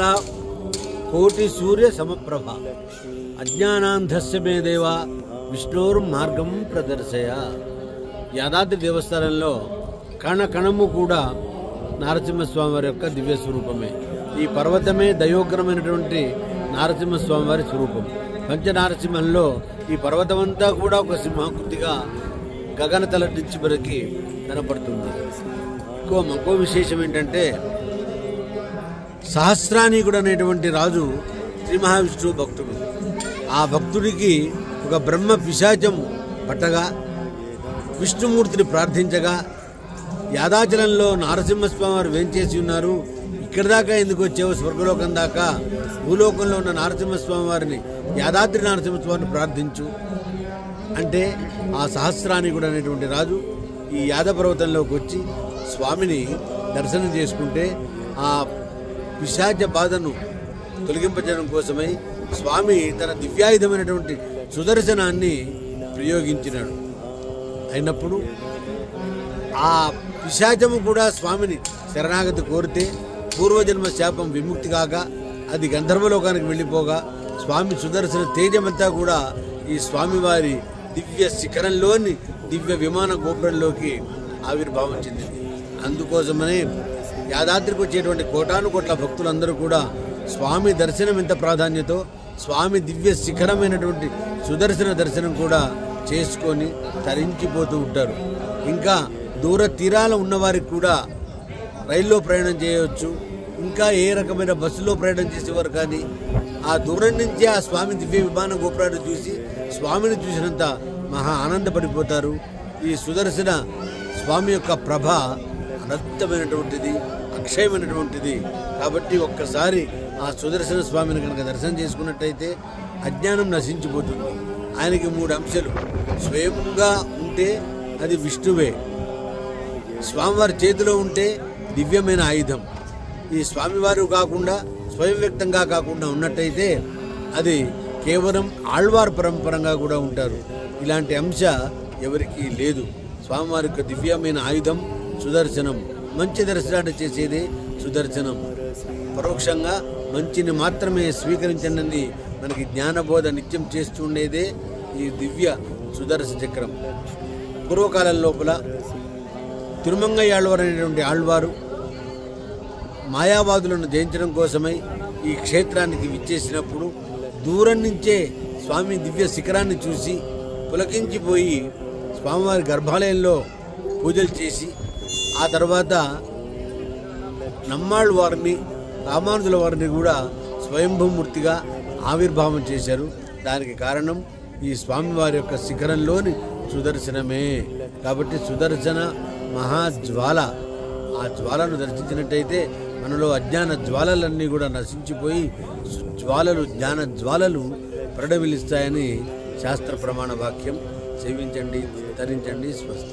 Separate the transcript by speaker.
Speaker 1: कोटि सूर्य समप्रभ अज्ञानांधस्य मे देवा विष्णुर्मार्गं प्रदर्शय। యాదాద్రి దేవస్థానంలో కణ కణము కూడా నారసింహస్వామి వారి యొక్క దివ్య స్వరూపమే. ఈ పర్వతమే దయోగ్రమైనటువంటి నారసింహస్వామి వారి స్వరూపం. పంచనారసింహంలో ఈ పర్వతమంతా కూడా ఒక సింహాకృతిగా గగనతల నుంచి వరకు కనపడుతుంది. ఇంకో విశేషం ఏంటంటే సహస్రానీకుడు అనేటువంటి రాజు శ్రీ మహావిష్ణువు భక్తుడు. ఆ భక్తుడికి ఒక బ్రహ్మ పిశాచం పట్టగా విష్ణుమూర్తిని ప్రార్థించగా యాదాచలంలో నారసింహస్వామి వారు వేంచేసి ఉన్నారు, ఇక్కడి దాకా ఎందుకు వచ్చావు, స్వర్గలోకం దాకా, భూలోకంలో ఉన్న నారసింహస్వామి వారిని యాదాద్రి నారసింహస్వామిని ప్రార్థించు అంటే ఆ సహస్రానీకుడు అనేటువంటి రాజు ఈ యాదపర్వతంలోకి వచ్చి స్వామిని దర్శనం చేసుకుంటే ఆ పిశాచ బాధను తొలగింపజేయడం కోసమై స్వామి తన దివ్యాయుధమైనటువంటి సుదర్శనాన్ని ప్రయోగించినాడు. అయినప్పుడు ఆ పిశాచము కూడా స్వామిని శరణాగతి కోరితే పూర్వజన్మ శాపం విముక్తి కాగా అది గంధర్వలోకానికి వెళ్ళిపోగా స్వామి సుదర్శన తేజమంతా కూడా ఈ స్వామివారి దివ్య శిఖరంలోని దివ్య విమాన గోపురంలోకి ఆవిర్భావం చెందింది. అందుకోసమనే యాదాద్రికి వచ్చేటువంటి కోటాను కోట్ల భక్తులందరూ కూడా స్వామి దర్శనం ఎంత ప్రాధాన్యతో స్వామి దివ్య శిఖరమైనటువంటి సుదర్శన దర్శనం కూడా చేసుకొని తరించిపోతూ ఉంటారు. ఇంకా దూర తీరాల ఉన్నవారికి కూడా రైల్లో ప్రయాణం చేయవచ్చు, ఇంకా ఏ రకమైన బస్సులో ప్రయాణం చేసేవారు కానీ ఆ దూరం నుంచి ఆ స్వామి దివ్య విమాన గోపురాన్ని చూసి స్వామిని చూసినంత మహా ఆనందపడిపోతారు. ఈ సుదర్శన స్వామి యొక్క ప్రభ అనంతమైనటువంటిది, అక్షయమైనటువంటిది. కాబట్టి ఒక్కసారి ఆ సుదర్శన స్వామిని కనుక దర్శనం చేసుకున్నట్టయితే అజ్ఞానం నశించిపోతుంది. ఆయనకి 3 అంశాలు. స్వయంగా ఉంటే అది విష్ణువే, స్వామివారి చేతిలో ఉంటే దివ్యమైన ఆయుధం, ఈ స్వామివారు కాకుండా స్వయం వ్యక్తంగా కాకుండా ఉన్నట్టయితే అది కేవలం ఆళ్వార్ పరంపరంగా కూడా ఉంటారు. ఇలాంటి అంశ ఎవరికీ లేదు. స్వామివారి యొక్క దివ్యమైన ఆయుధం సుదర్శనం. మంచి దర్శనాన్ని చేసేది సుదర్శనం. పరోక్షంగా మంచిని మాత్రమే స్వీకరించండి మనకి జ్ఞానబోధ నిత్యం చేస్తుండేదే ఈ దివ్య సుదర్శన చక్రం. పూర్వకాలం లోపల తిరుమంగయ్య ఆళ్వారు అనేటువంటి ఆళ్వారు మాయావాదులను జయించడం కోసమై ఈ క్షేత్రానికి విచ్చేసినప్పుడు దూరం నుంచే స్వామి దివ్య శిఖరాన్ని చూసి పులకించిపోయి స్వామివారి గర్భాలయంలో పూజలు చేసి ఆ తర్వాత నమ్మాళ్ళ వారిని రామానుజుల వారిని కూడా స్వయంభూమూర్తిగా ఆవిర్భావం చేశారు. దానికి కారణం ఈ స్వామివారి యొక్క శిఖరంలోని సుదర్శనమే. కాబట్టి సుదర్శన మహాజ్వాల, ఆ జ్వాలను దర్శించినట్టయితే మనలో అజ్ఞాన జ్వాలలన్నీ కూడా నశించిపోయి జ్వాలలు జ్ఞాన జ్వాలలు ప్రడవిలిస్తాయని శాస్త్ర ప్రమాణ వాక్యం. సేవించండి, ధరించండి. స్వస్తి.